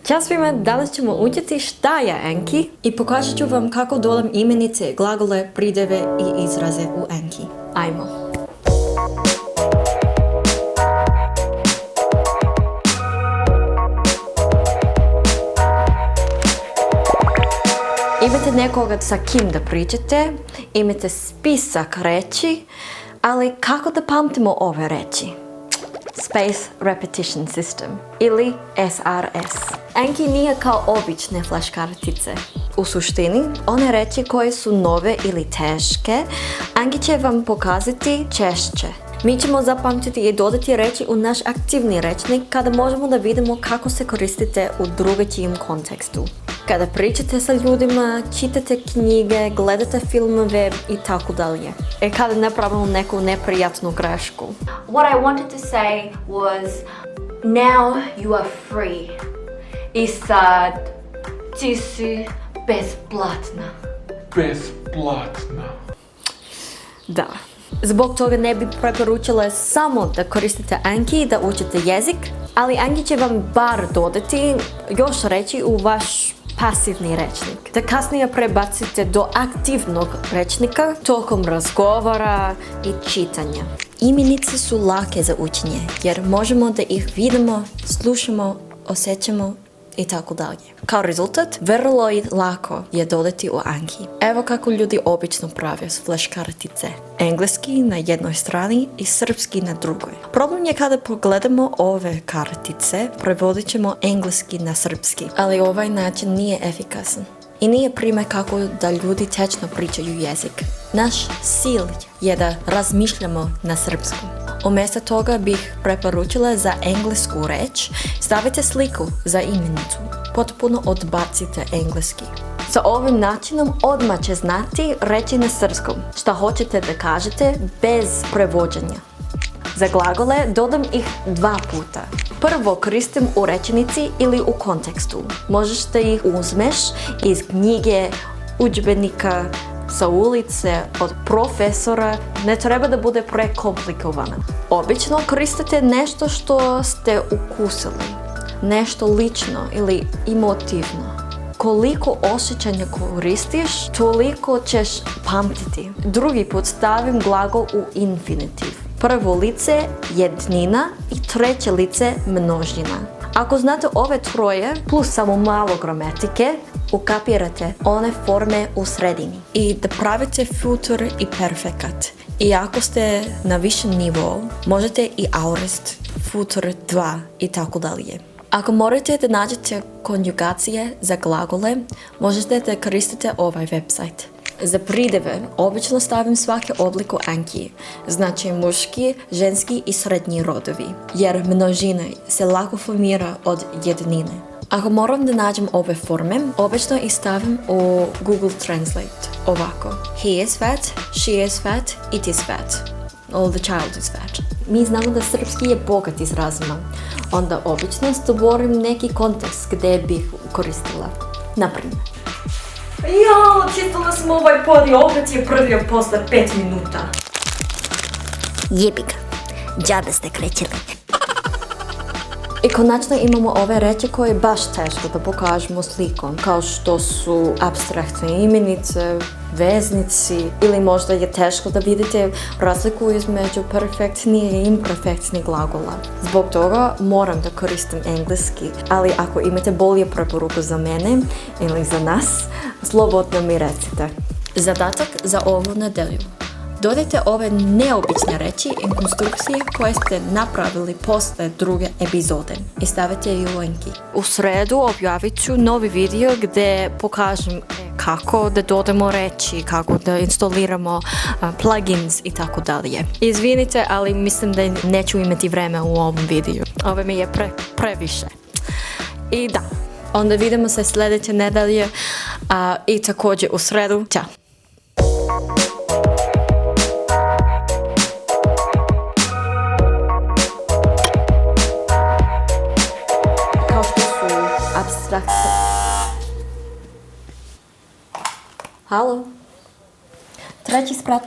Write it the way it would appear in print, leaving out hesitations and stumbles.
Ćao svima, danas ćemo učiti šta je Anki i pokažat ću vam kako dodam imenice, glagole, pridjeve i izraze u Anki. Ajmo! Imate nekoga sa kim da pričate, imate spisak reći, ali kako da pamtimo ove reći? Spaced Repetition System ili SRS. Anki nije kao obične flashkartice. U suštini, one reči koje su nove ili teške, Anki će vam pokazati češće. Mi ćemo zapamtiti i dodati reči u naš aktivni rečnik kada možemo da vidimo kako se koristite u drugačijem kontekstu. Kada pričate sa ljudima, čitate knjige, gledate filmove i tako dalje. I kada napravimo neku neprijatnu grešku. What I wanted to say was, now you are free. I sad, ti si besplatna. Besplatna. Da. Zbog toga ne bi preporučila samo da koristite Anki da učite jezik, ali Anki će vam bar dodati još reći u vaš pasivni rečnik. Da kasnije prebacite do aktivnog rečnika tokom razgovora i čitanja. Imenice su lake za učenje jer možemo da ih vidimo, slušamo, osjećamo i tako dalje. Kao rezultat, vrlo lako je dodati u Anki. Evo kako ljudi obično prave s flashkartice. Engleski na jednoj strani i srpski na drugoj. Problem je kada pogledamo ove kartice, prevodit ćemo engleski na srpski, ali ovaj način nije efikasan. I nije primjer kako da ljudi tečno pričaju jezik. Naš cilj je da razmišljamo na srpskom. Umjesto toga bih preporučila za englesku reč stavite sliku za imenicu. Potpuno odbacite engleski. Sa ovim načinom odmah će znati reći na srpskom šta hoćete da kažete bez prevođenja. Za glagole dodam ih 2 puta. Prvo koristim u rečenici ili u kontekstu. Možeš da ih uzmeš iz knjige, udžbenika, sa ulice, od profesora, ne treba da bude prekomplikovano. Obično koristite nešto što ste ukusili, nešto lično ili emotivno. Koliko osjećanja koristiš, toliko ćeš pamtiti. Drugi put stavim glagol u infinitiv. Prvo lice jednina i treće lice množina. Ako znate ove troje plus samo malo gramatike, ukapirate one forme u sredini. I da pravite futur i perfekat. I ako ste na višem nivou, možete i aorist, futur 2 i tako dalje. Ako morate da nađete konjugacije za glagole, možete da koristite ovaj website. Za pridjeve obično stavim svaki oblik u Anki, znači muški, ženski i srednji rodovi, jer množina se lako formira od jednine. Ako moram da nađem ove forme, obično ih stavim u Google Translate ovako. He is fat, she is fat, it is fat. Or the child is fat. Mi znamo da srpski je bogat izrazima, onda obično stvorim neki kontekst gdje bih koristila. Naprimjer. Jo, čitala sam ovaj pod i opet je prljao posle 5 minuta. Jebi ga, džabe ste krećili. I konačno imamo ove reči koje je baš teško da pokažemo slikom, kao što su apstraktne imenice, veznici, ili možda je teško da vidite razliku između perfektni i imperfektni glagola. Zbog toga moram da koristim engleski, ali ako imate bolje preporuku za mene ili za nas, slobodno mi recite. Zadatak za ovu nedelju. Dodajte ove neobične reči i konstrukcije koje ste napravili posle druge epizode i stavite ih u Anki. U sredu objavit ću novi video gdje pokažem kako da dodamo reči, kako da instaliramo plugins i tako dalje. Izvinite, ali mislim da neću imati vreme u ovom videu. Ovo mi je previše. I da, onda vidimo se sljedeće nedelje i također u sredu. Ćao! Halo? Treći sprat.